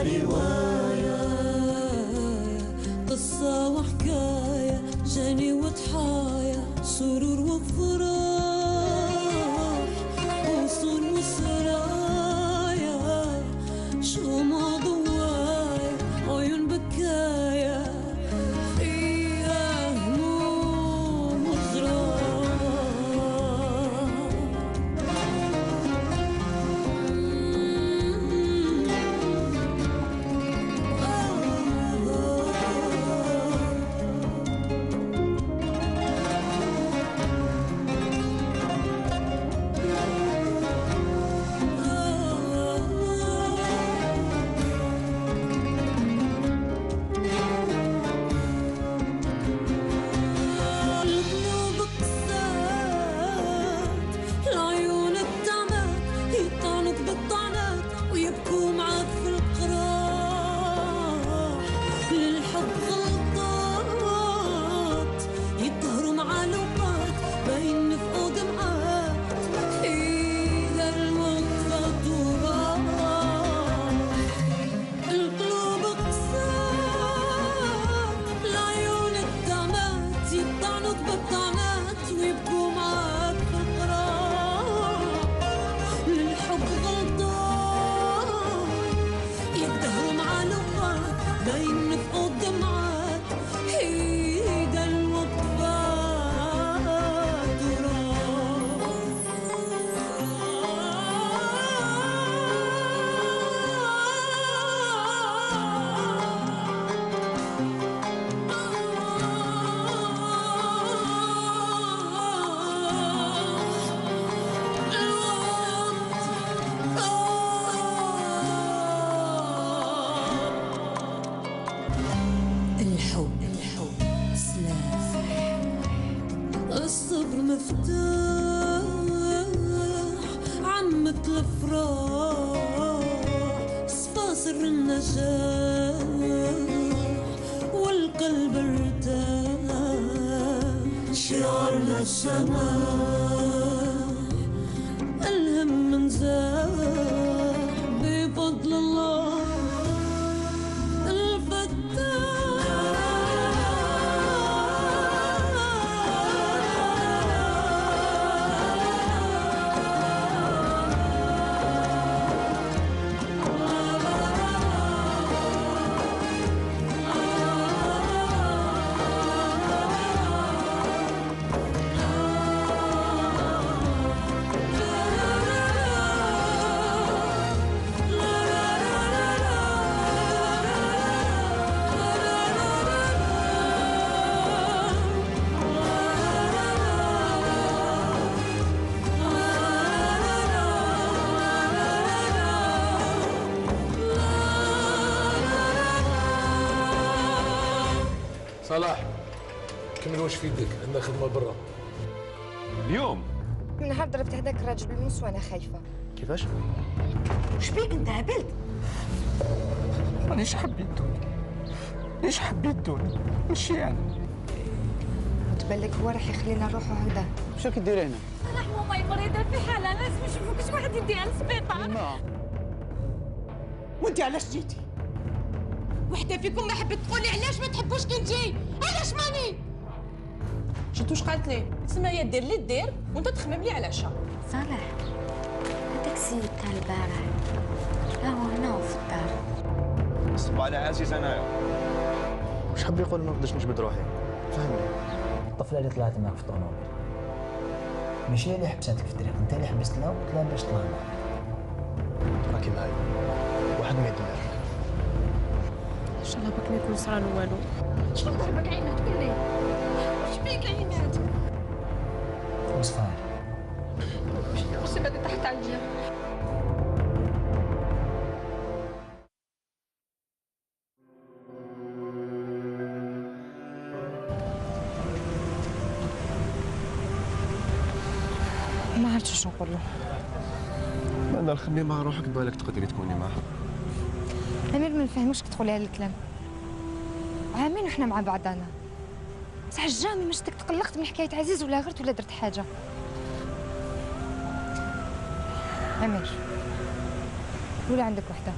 رواية قصة وحكاية جاني وضحايا سرور وفراح وصول وسرايا شموع ضوايا عيون بكايا فيها هموم وغرام ويبكوا معاك في القراح للحب غلطات يطهروا مع لوقات بين نفقوا دمعات إذا الوقفة تراح القلوب قسات العيون الدمات يطعنوا بطعنات ويبكوا معاك في القراح للحب غلطات يدهروا مع لقات بين نفقوا الدمعات هيدا الوقفات الحب سلاح الصبر مفتاح عمة الافراح صفا سر النجاح والقلب ارتاح شعرنا السماح الهم منزاح بفضل الله صلاح كمل واش في يدك، عندنا خدمة برا اليوم. من نهار ضربت هذاك الراجل بالموس وانا خايفه. كيفاش؟ وش بيك انت هبلت؟ ليش حبيتوني؟ ليش حبيتوني؟ مش يعني تبان هو راح يخلينا نروحوا هكذا. شو راكي ديري هنا؟ صلاح ماما مريضة في حالة لازم نشوفوك شي واحد يديها للسبيطار. ما وانت علاش جيتي؟ وحده فيكم ما حبت تقولي علاش ما تحبوش كي نجي؟ علاش ماني؟ شفتوا واش قالت لي؟ سمايا دير اللي دير وانت تخمم لي على العشاء. صالح هذاك السيد تاع البارح راهو هنا وفي الدار. صب على عزيز انايا. واش حاب يقول ما نقدرش نجبد روحي؟ فهمني. الطفله اللي طلعت معك في الطوموبيل ماشي هي اللي حبساتك في الطريق، انت اللي حبست لها وقلت لها باش تطلع معك. راكي معايا واحد ما يدمر. ان شاء الله بك ما يكون صرا والو. شنو ضربك عينات قول لي؟ واش بيك عينات؟ وصفار سيب هذا تحت عليا. ما عرفتش شنو نقول له. انا خلي مع روحك بالك تقدري تكوني معها. امير ما نفهموش كتقول هذا الكلام. عامين وحنا مع بعضنا. صح جامي ما شفتك تقلقت من حكايه عزيز ولا غرت ولا درت حاجه. امير ولا عندك وحده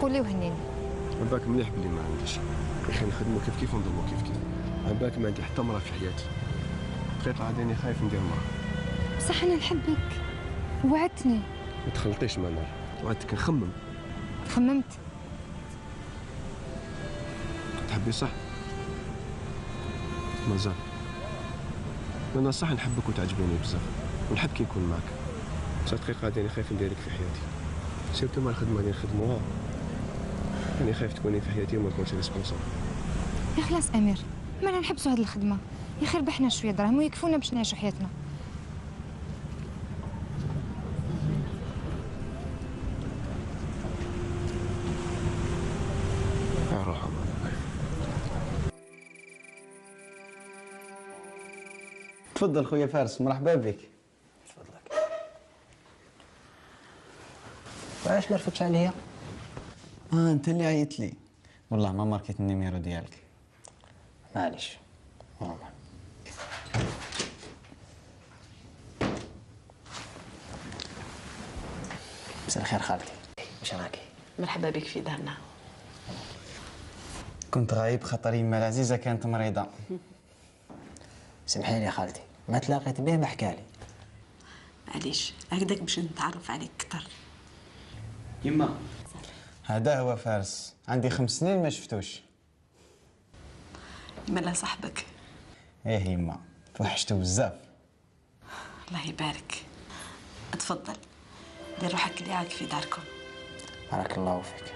قولي وهنيني. على بالك مليح بلي ما عنديش، يا اخي نخدمو كيف كيف ونضربو كيف كيف. على بالك ما عندي حتى مرة في حياتي. دقيقة عاد راني خايف ندير مرة. بصح انا نحبك، وعدتني. ما تخلطيش معنا، وعدتك نخمم. خممت. تحبي صح؟ مازال. انا صح نحبك وتعجبيني بزاف، ونحب كي نكون معك. بصح دقيقة عاد راني خايف نديرك في حياتي. سيرتو مع الخدمة اللي نخدموها. راني خايف تكوني في حياتي وما نكونش ريسبونسابل. يا خلاص امير، مالا نحبسوا هاد الخدمه، يا خير ربحنا شويه دراهم ويكفونا باش نعيشوا حياتنا. روح تفضل خويا فارس، مرحبا بك. تفضلك. وعلاش ما رفدتش عليا؟ انت اللي عيطت لي. والله ما ماركيت النيميرو ديالك. معليش ماما. مساء الخير خالتي، واش راكي؟ مرحبا بك في دارنا. كنت غايب خاطر يما العزيزة كانت مريضة. سمحي لي خالتي، ما تلاقيت به ما حكالي. معليش هكذاك باش نتعرف عليك اكثر. يما هذا هو فارس، عندي 5 سنين ما شفتوش. مالا صاحبك؟ ايه يما، توحشتو بزاف. الله يبارك. تفضل دير روحك اللي عاك في داركم. بارك الله فيك.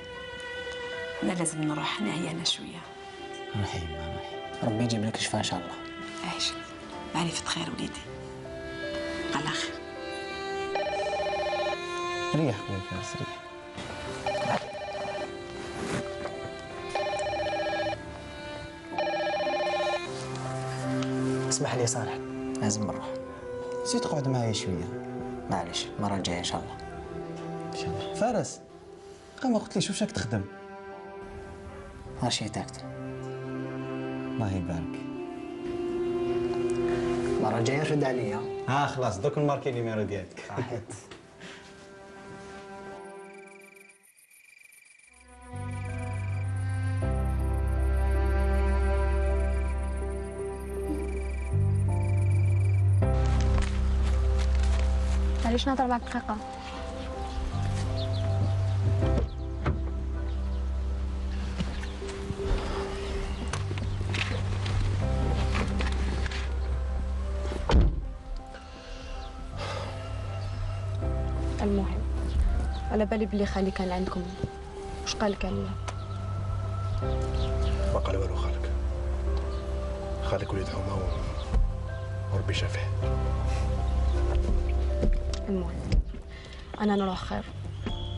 انا لازم نروح نعيانه شويه. روحي يما روحي. ربي يجيب لك شفاء ان شاء الله. عايش معرفة خير وليدي. على خير. ريح خويا فارس ريح. اسمح لي صالح، لازم نروح. زيد تقعد معايا شوية. معليش المرة الجاية ان شاء الله. ان شاء الله. فارس ما قلتليش واش راك تخدم؟ ماشي تاكتي. الله يبارك. المرة الجاية رد عليا. خلاص دوك نماركي النيميرو ديالك. راحت. معليش نهضر معك دقيقه. المهم على بالي بلي خالي كان عندكم، واش قالك عليا؟ ما قال والو خالك. خالك وليد حومه وربي شافيه. المهم انا نروح خير،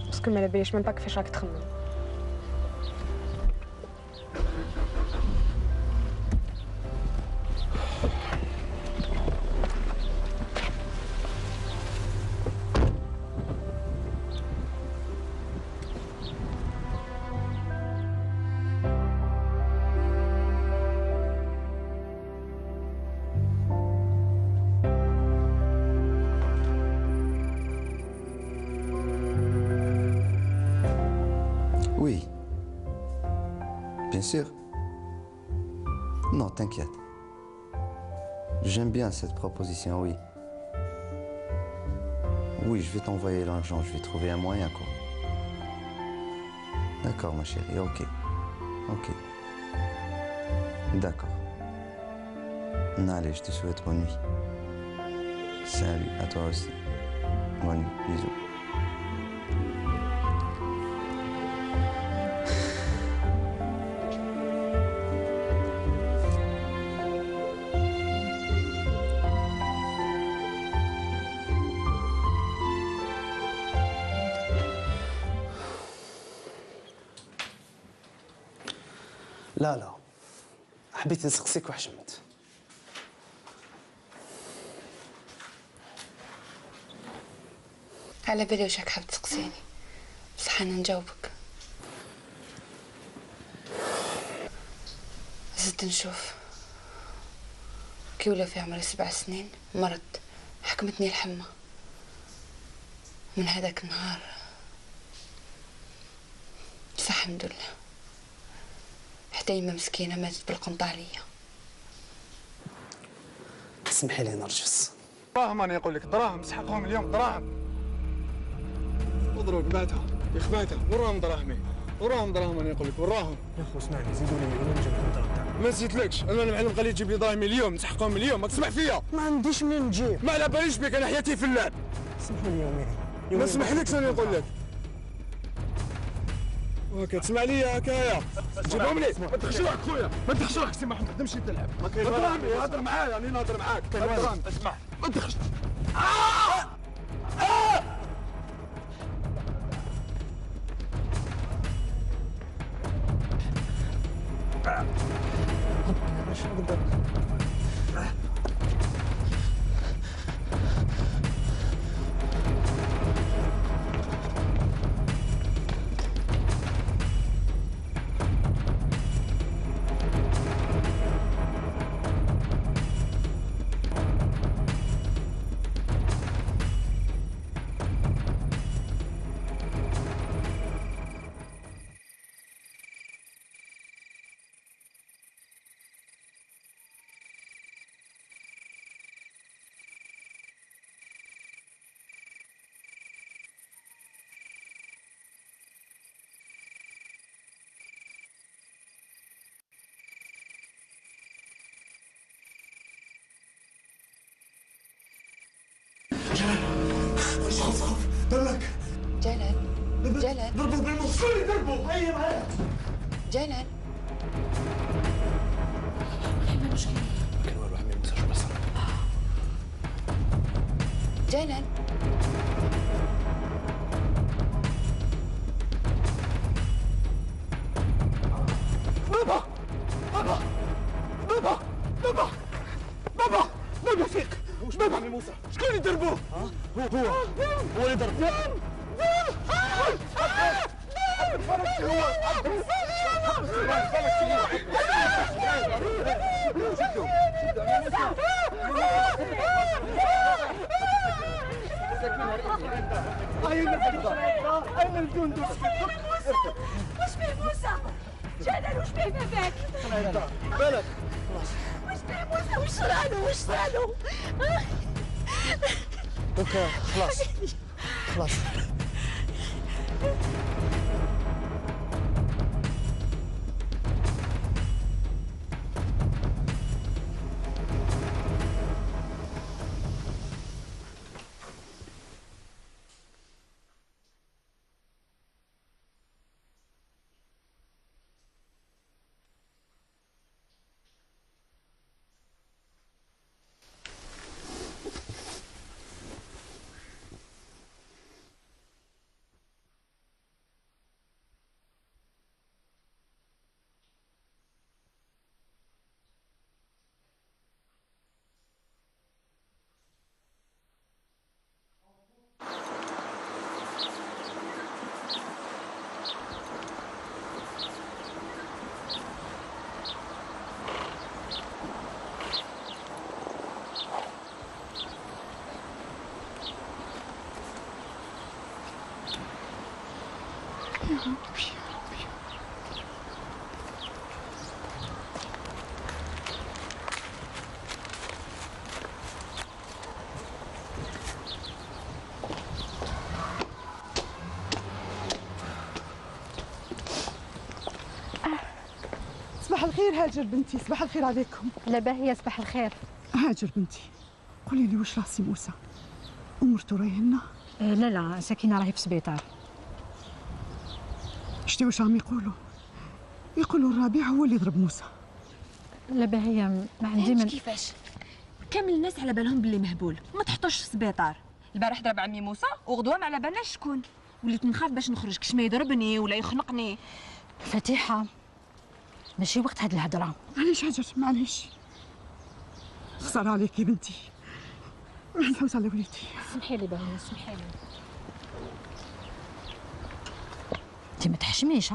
باسكو ما على باليش من باك كيفاش راك تخمم. Oui. Bien sûr. Non, t'inquiète. J'aime bien cette proposition, oui. Oui, je vais t'envoyer l'argent, je vais trouver un moyen, quoi. D'accord, ma chérie, ok. Ok. D'accord. Allez, je te souhaite bonne nuit. Salut, à toi aussi. Bonne nuit, bisous. لا حبيت نسقسيك وحشمت. على بالي واش راك حاب تسقسيني، بصح انا نجاوبك. زدت نشوف كي ولا في عمري 7 سنين مرض حكمتني الحمى. من هذاك النهار الحمد لله. حتى يما مسكينه ماتت بالقنطه عليا. اسمحي لي نرجس. دراهم انا نقول لك، دراهم سحقهم اليوم دراهم. اضرب بعتها يخباتها وراهم دراهمي، وراهم دراهم انا نقول لك وراهم. يا اخو اسمعني زيدوا لي ولا نجيب لكم الدراهم تاعك. ما نسيتلكش، انا المعلم قال لي تجيب لي دراهمي اليوم نسحقهم اليوم، راك تسمع فيا؟ ما عنديش منين نجيب. ما على باليش بك، انا حياتي في اللعب. سمحوا لي يومين. ما نسمحلكش انا نقول لك. هكا تسمع لي هكايا جيبهم لي. ما تخش روحك خويا، ما تخش روحك سي محمد، تمشي تلعب. ما كاين دراهمي، هضر معايا راني نهضر معاك. دراهمي اسمع، ما تخش. شنو نقدر دلك جلال جلال ضربوا بالمخ، شو اللي ضربوا؟ هيا معايا جلال. كان والو عمي مساج بصر. جلال بابا بابا بابا بابا بابا بابا فيق. وش بابا عمي موسى؟ شكون اللي ضربوه؟ هو اللي ضربه. أين الجندي؟ وش بيه موسى؟ جلال وش بيه باباك؟ بالك وش بيه موسى؟ وش صرالو؟ وش صرالو؟ اوكي خلاص خلاص. صباح الخير هاجر بنتي، صباح الخير عليكم. لا باهية، صباح الخير. هاجر بنتي قولي لي واش راه سي موسى؟ امورته راهي لا لا، سكينة راهي في السبيطار. شتي واش راهم يقولوا الربيع هو اللي ضرب موسى. لا باهية، ما عندي من كيفاش كامل الناس على بالهم باللي مهبول، ما تحطوش في السبيطار. البارح ضرب عمي موسى وغدوه ما على بالناش شكون. وليت نخاف باش نخرج كش ما يضربني ولا يخنقني. فتيحة ماشي وقت هاد الهضرة. معليش هاجر معليش، خسارة عليك يا بنتي، نحوس على وليدي. سمحي لي باهية، سمحي لي. انت ما تحشميش،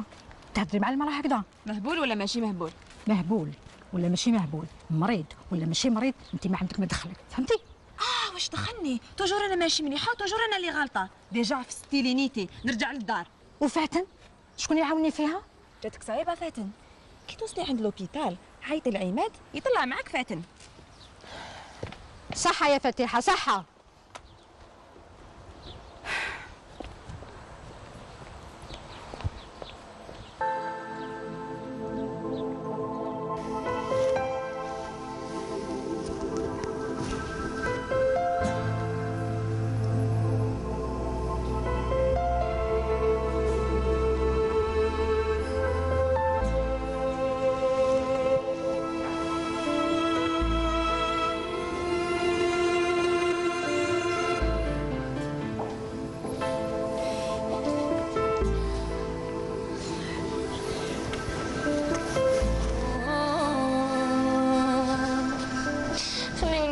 تهضري مع المرأة هكذا. مهبول ولا ماشي مهبول؟ مهبول ولا ماشي مهبول، مريض ولا ماشي مريض، انت ما عندك ما دخلك، فهمتي؟ واش دخلني؟ توجور انا ماشي مليحه وتوجور انا اللي غلطه. ديجا في ستيلينيتي نرجع للدار. وفاتن شكون يعاوني فيها؟ جاتك صعيبه فاتن، كي توصلي عند لوبيتال عيطي لعماد يطلع معاك فاتن. صحة يا فتيحة صحة.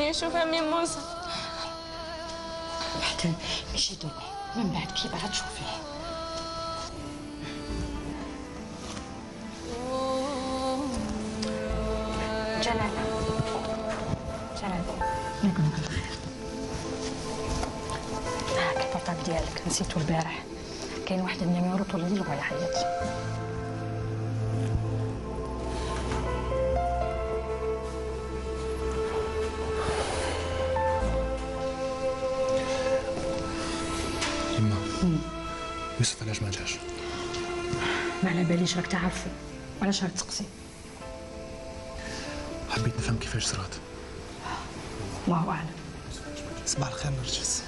نشوف عمي موسى. حتى ماشي دوني من بعد كي بغا تشوفيه. جلال يكون بالخير. هاك البورطابل ديالك نسيتو البارح، كاين واحد النيميرو طول الليل وهو يعيط. يوسف علاش ما جاش؟ ما على باليش راك تعرفو، وعلاش راك تسقسي؟ حبيت نفهم كيفاش صرات. الله اعلم. صباح الخير نرجس.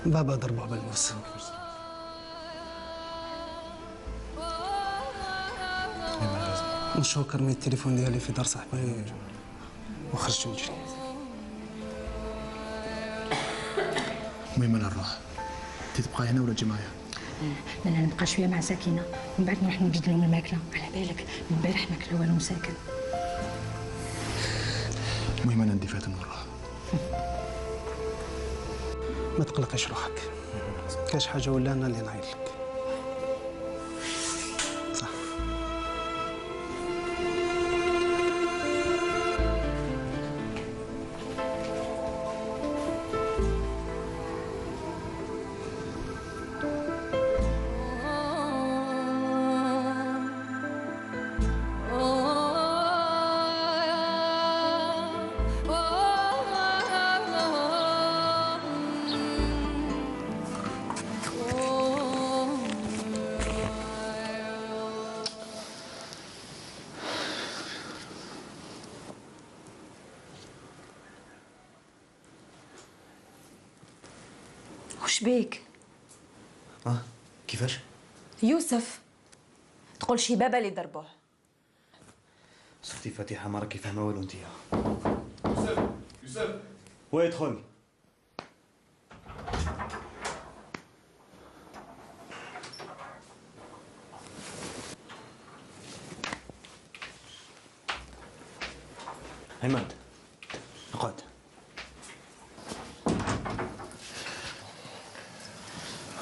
بابا ضربه بالموس. نشوف رميت التليفون ديالي في دار صاحبي وخرجت نجري. المهم انا نروح. انت تبقى هنا ولا تجي معايا؟ لا نبقى شويه مع سكينه ومن بعد نروح نوجد لهم الماكله. على بالك من البارح ما كلوا والو مساكن. المهم انا ندي فاتن ونروح. ما تقلقيش روحك، كاش حاجه ولا انا اللي نعيط لك. صح. وش بيك؟ كيفاش؟ يوسف تقول شي بابا اللي ضربوه. صرتي فاتحه ما راكي فاهمه والو انتيا. يوسف وين ادخل. عماد اقعد.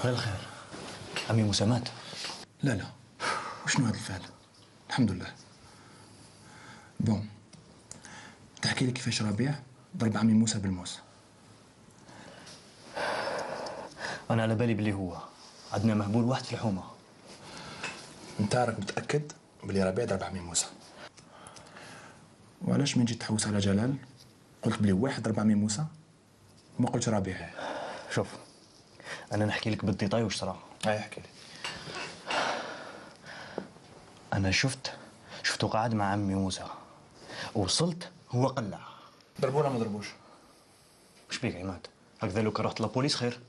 غير الخير. عمي موسى مات؟ لا وشنو هذا الفعل؟ الحمد لله. بون تحكي لي كيفاش ربيع ضرب عمي موسى بالموس. انا على بالي بلي هو عندنا مهبول واحد في الحومه. انت راك متاكد بلي ربيع ضرب عمي موسى؟ وعلاش من جيت تحوس على جلال قلت بلي واحد ضرب عمي موسى وما قلتش ربيع؟ شوف انا نحكي لك بالديتاي واش صرا. هاي احكي لي. انا شفته قاعد مع عمي موسى، وصلت هو قلع. ضربوه ولا ما ضربوش؟ وش بيك عماد؟ هكذا لو كان رحت لابوليس خير.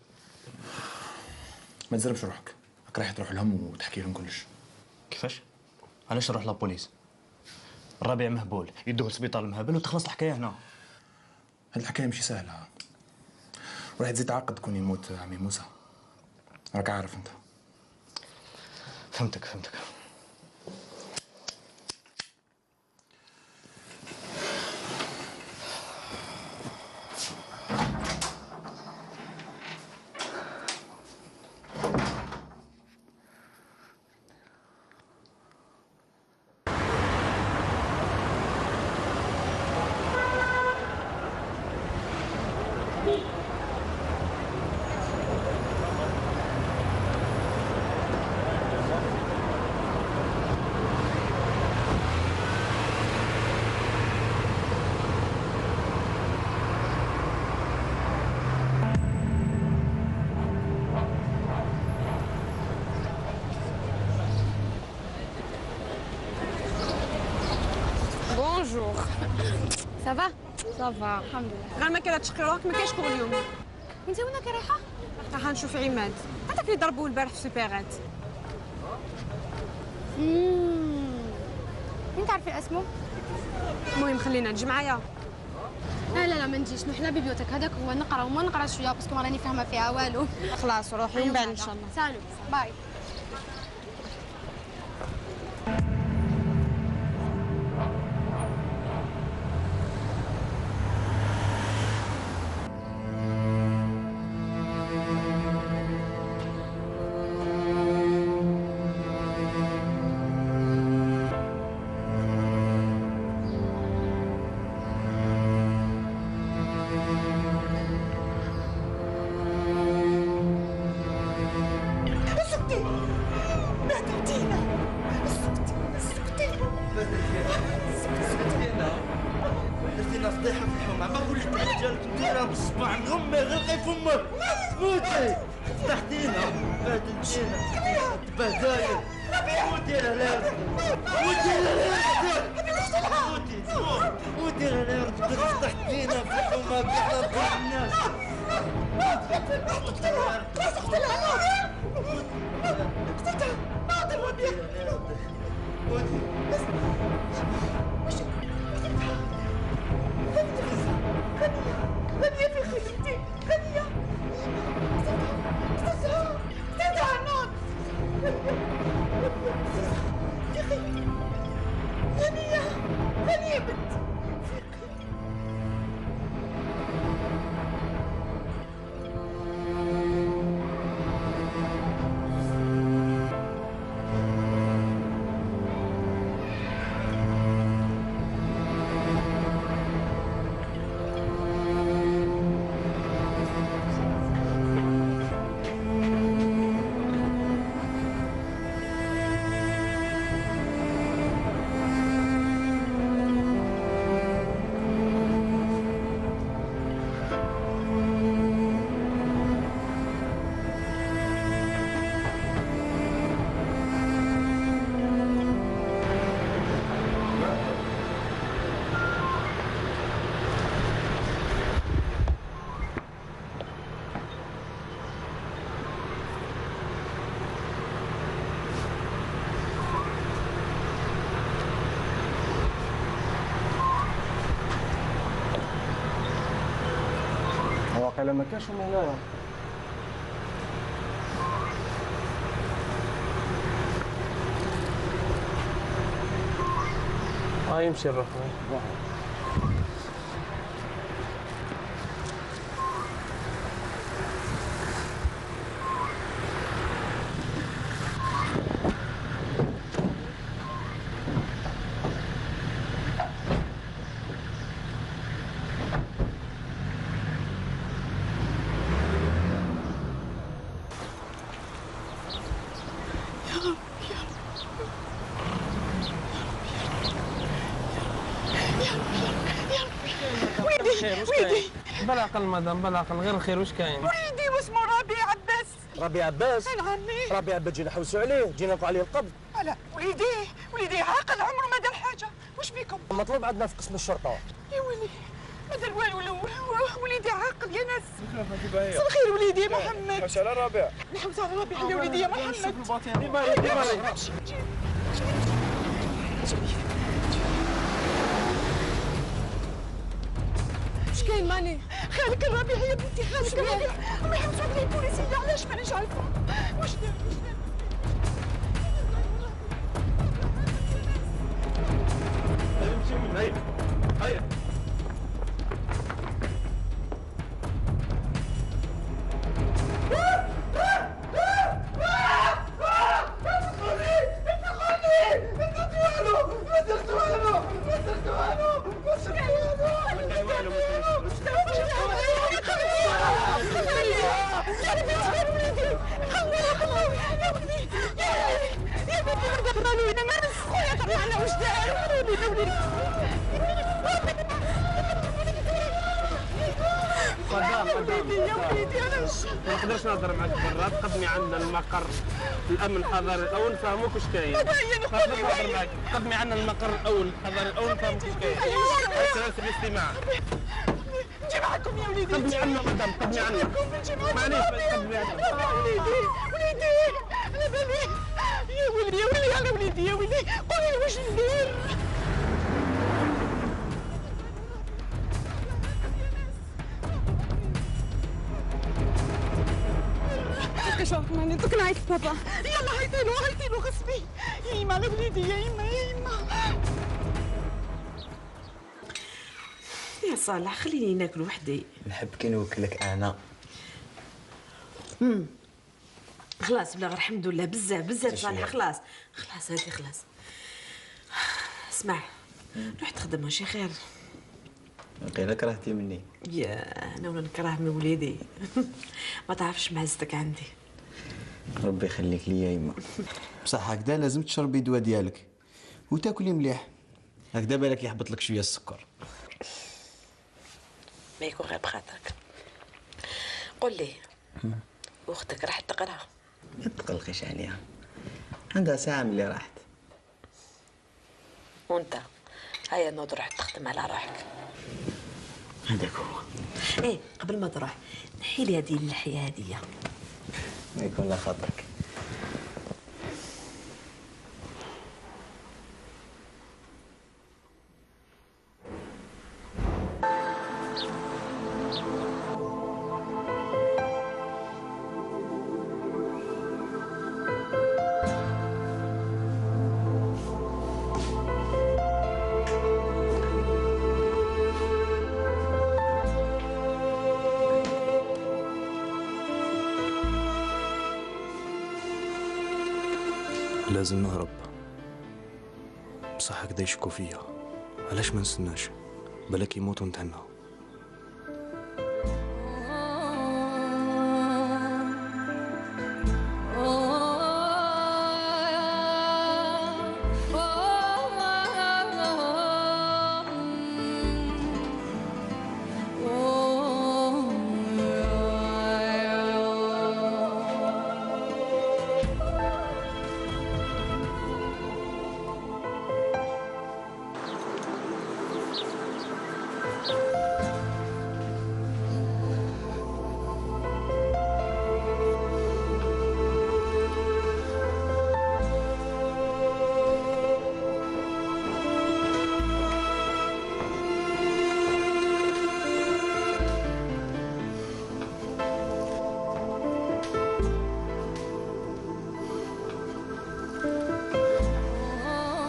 ما تزربش روحك، راك رايح تروح لهم وتحكي لهم كلش. كيفاش؟ علاش نروح لابوليس؟ الربيع مهبول يدوه للسبيطار مهبل وتخلص الحكايه هنا. هاد الحكايه ماشي سهله، وراح تزيد تعقد كون يموت عمي موسى. راك عارف انت. فهمتك. بونجور. سافا صافا الحمد لله. غير ما كاين تشقي روحك ما كاينش شكون اليوم. انت وين كي رايحه؟ راح نشوف عماد هذاك اللي ضربوه البارح في سوبيرات. انت عارفه اسمه؟ المهم خلينا نجي معايا. لا لا لا ما نجيش نحنا ببيوتك هذاك هو نقرا وما نقرا شويه باسكو ما راني فاهمه فيها والو. خلاص روحي ومن بعد ان شاء الله. سالو باي. درتينا فضيحه في الحومه، ما قلت الرجال ديرها بالصباع مغمى غير غير فمك. موتي فضحتينا بهدلتينا تبهدايل. موتي لا موتي لا موتي لا فضحتينا في الحومه بحنا نقول الناس. قتلتها غنية في خدمتي، غنية استاذة عناد يا أخي غنية بنت واقيلا ما كاش من هنايا. يمشي الرقم. ويلي بلا عقل مدام بلا عقل غير الخير واش كاين؟ وليدي واسمه ربيع عباس. ربيع عباس؟ نعمي ربيع عباس جينا نحوسوا عليه، جينا نلقوا عليه القبض. لا وليدي عاقل عمره ما دار حاجه، واش بيكم؟ مطلوب عندنا في قسم الشرطه. يا ويلي ما دار والو وليدي عاقل يا ناس. مساء الخير وليدي محمد. نحوس على ربيع. نحوس على ربيع يا وليدي يا محمد. اش كاين ماني؟ خالك الربيع يا بنتي خالك الربيع هما يحبسوا عليه البوليسيه علاش مانيش عارفه واش دار هيا يا وليدي انا ما نقدرش نهضر معاك برا، تقدمي عندنا المقر الامن الحضاري الاول نفهموك واش كاين. ما نقدرش نهضر معاك، تقدمي عندنا المقر الاول الحضاري الاول نفهموك واش كاين. سلاسل الاستماع. نجي معكم يا وليدي. تقدمي عندنا مدام، تقدمي عندنا. معليش تقدمي عندنا. وليدي على بالي. يا ولدي على وليدي يا ولدي، قولي لي واش ندير. كشرت ماني دوك نعيط بابا. يلا هيتيلو غصبي. يا يما على وليدي يا يما. يا صالح خليني ناكل وحدي. نحب كي نوكلك انا. خلاص بلا غير الحمد لله بزاف صالح. خلاص هادي خلاص. اسمع روح تخدم ماشي خير. لقينا كرهتي مني. يا انا ولا نكره من وليدي. ما تعرفش معزتك عندي. ربي يخليك ليا يما. بصح هكذا لازم تشربي الدواء ديالك وتاكلي مليح، هكذا بالك يحبط لك شويه السكر. ما يكون غير بخاطرك. قول لي اختك راحت تقرا؟ ما تقلقيش عليها، عندها ساعه ملي راحت. وانت هيا نوض روح تخدم على روحك. هذاك هو. ايه قبل ما تروح نحي لي هذه اللحيه هذيا. ما يكون لا خاطرك. لازم نهرب، بصح هكذا يشكو فيا. علاش ما نستناش بالك يموت ونتهنى.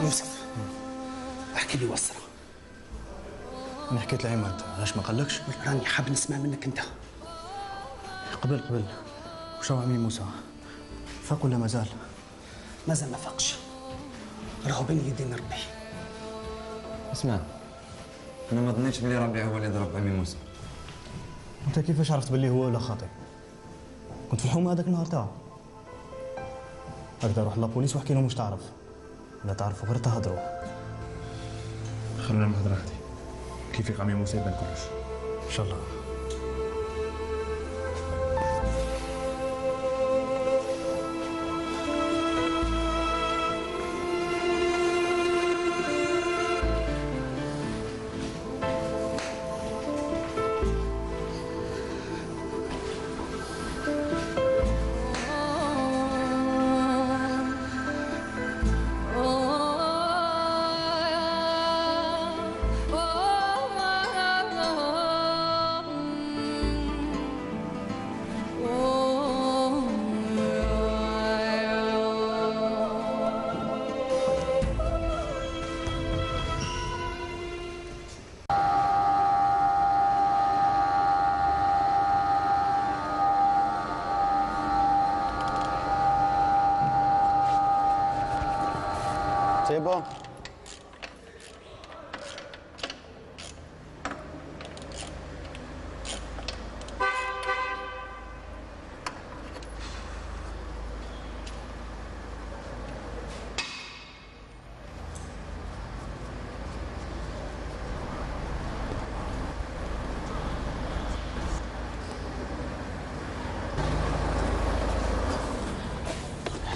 يوسف احكي لي وسرة. انا حكيت لعماد، علاش ما قالكش؟ راني حاب نسمع منك انت. قبل وش راهو عمي موسى؟ فاق ولا مازال؟ مازال ما فاقش، راهو بين يدين ربي. اسمع، انا ما ظنيتش بلي ربيع هو اللي ضرب عمي موسى. انت كيفاش عرفت بلي هو ولا خاطئ؟ كنت في الحومه هذاك النهار تاعو. هكذا روح لابوليس واحكي لهم واش تعرف، لا تعرفوا غير تهضروا. خلونا نهضر هادي، كيف يقع عمي موسى يبان كلش ان شاء الله. C'est bon.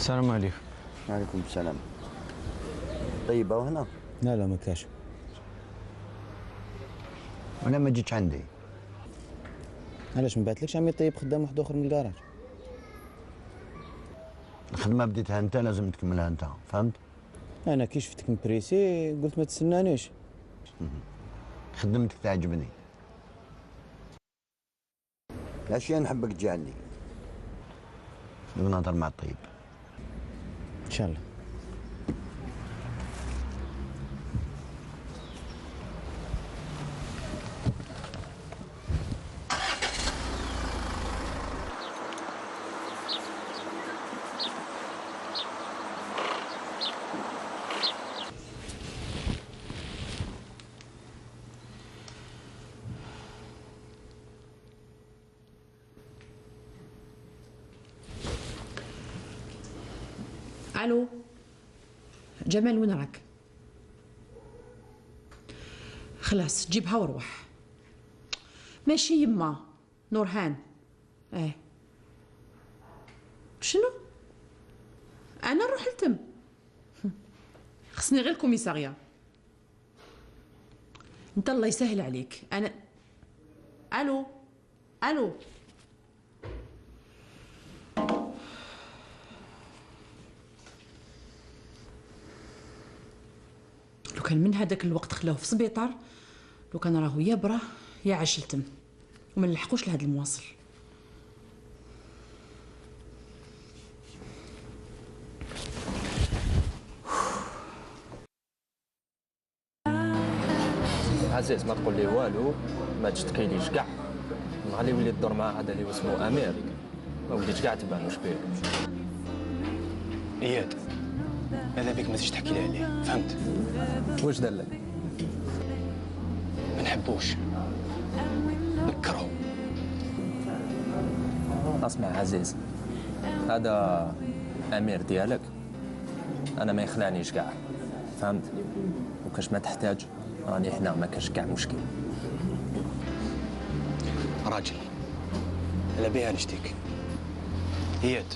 السلام عليكم. وعليكم السلام. طيبة وهنا؟ لا لا ما كاش. أنا ما جيتش عندي. علاش ما بعثلكش عمي طيب خدام واحد اخر من الكراج؟ الخدمة بديتها أنت لازم تكملها أنت، فهمت؟ انا كي شفتك مبريسي قلت ما تستنانيش. خدمتك تعجبني. الأشياء نحبك تجي عندي. نبغى نهضر مع الطيب. ان شاء الله. الو جمال، وين راك؟ خلاص جيبها وروح. ماشي يما نورهان. ايه شنو؟ انا نروح لتم؟ خصني غير الكوميساريا. انت الله يسهل عليك. انا الو الو لو كان من هذاك الوقت خلاوه في السبيطار، لو كان راهو يا براه يا عشلتم وما نلحقوش لهذا المواصل. عزيز ما تقول لي والو، ما تشتكيليش كاع. نهار اللي وليت تدور مع هذا اللي اسمه امير ما وليتش كاع تبان واش بيه. اياد ماذا بك ما تجيش تحكي لي عليه، فهمت؟ واش دار لك؟ ما نحبوش، نكرهو. اسمع عزيز، هذا امير ديالك انا ما يخلعنيش كاع، فهمت؟ وكاش ما تحتاج راني هنا، ما كاش كاع مشكل. راجل على بيها نشتيك. اياد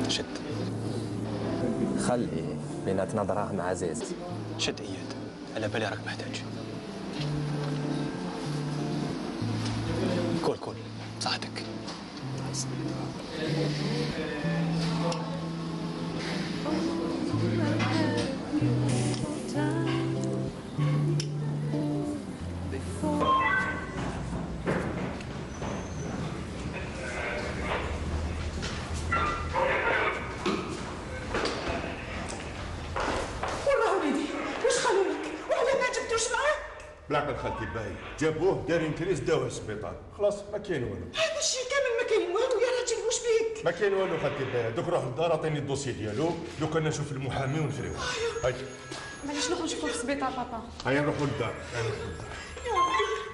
شد خلي بيناتنا دراهم عزيز. شد اياد، على بالي راك محتاج. كول صحتك. بالعقل خالتي باهي، جابوه دارين كريس داوه السبيطار، خلاص ما كاين والو. هذا الشيء كامل ما كاين والو يا راجل، واش بيك؟ ما كاين والو خالتي باهي، دوك روح للدار عطيني الدوسي ديالو، لو كان نشوف المحامي ونخريو. هاي معليش نروحو نشوفو في السبيطار بابا. هيا نروحو للدار، هيا نروحو للدار. يا ربي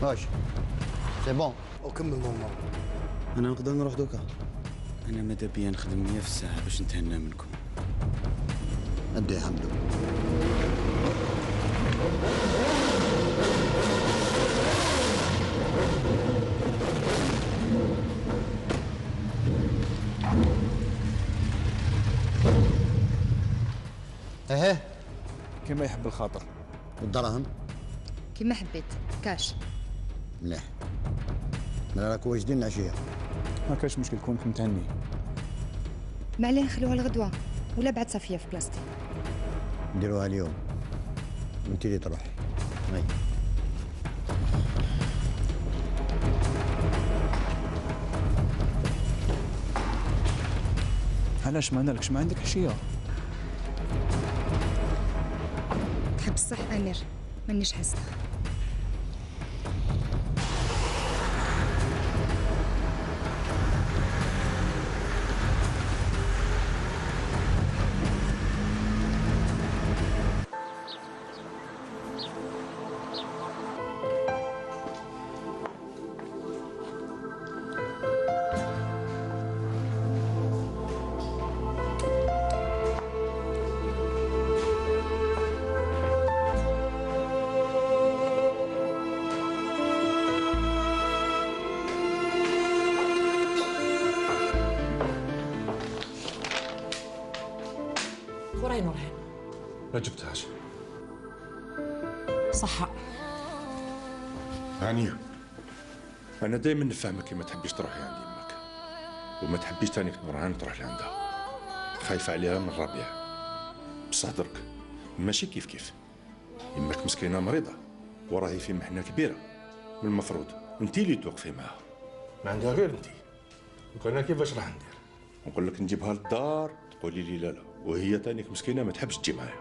واش سي بون وكمل نورمال. انا نقدر نروح دوكا. انا ماذا بيا نخدم 100 في الساعه باش نتهنى منكم. ادي حمدو. ايه كما يحب الخاطر. والدراهم كيما حبيت كاش. مليح. مالا راكو واجدين العشيه. ما كاش مشكل، كونك متهني. ما عليه نخلوها الغدوه ولا بعد صفيه في بلاصتي. نديروها اليوم وانت اللي تروحي. هاي علاش ما نالكش؟ ما عندك حشيه؟ تحب الصح امير، مانيش حاسه. وراهي نورهان. ما جبتهاش. صح. هانية، أنا دايما نفهمك كي ما تحبيش تروحي عند يمك، وما تحبيش تاني نورهان تروح لعندها، خايفة عليها من ربيع. بصح درك ماشي كيف كيف. يمك مسكينة مريضة وراهي في محنة كبيرة، من المفروض انتي اللي توقفي معاها. ما عندها غير انتي. وكان كيفاش راح ندير؟ نقول لك نجيبها للدار تقولي لي لا لا، وهي تانيك مسكينة ما تحبش تجي معايا.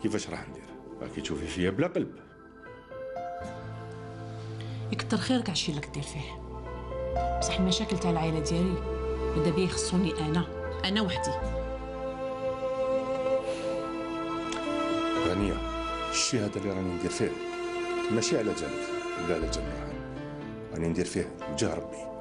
كيفاش راح ندير؟ راكي تشوفي فيا بلا قلب. يكتر خيرك عشي لك دير فيه، بصح المشاكل تاع العائله ديالي ماذا بيا يخصوني انا وحدي. غنية، الشيء هذا اللي راني ندير فيه ماشي على جالك ولا على جال نورهان، راني ندير فيه وجه ربي.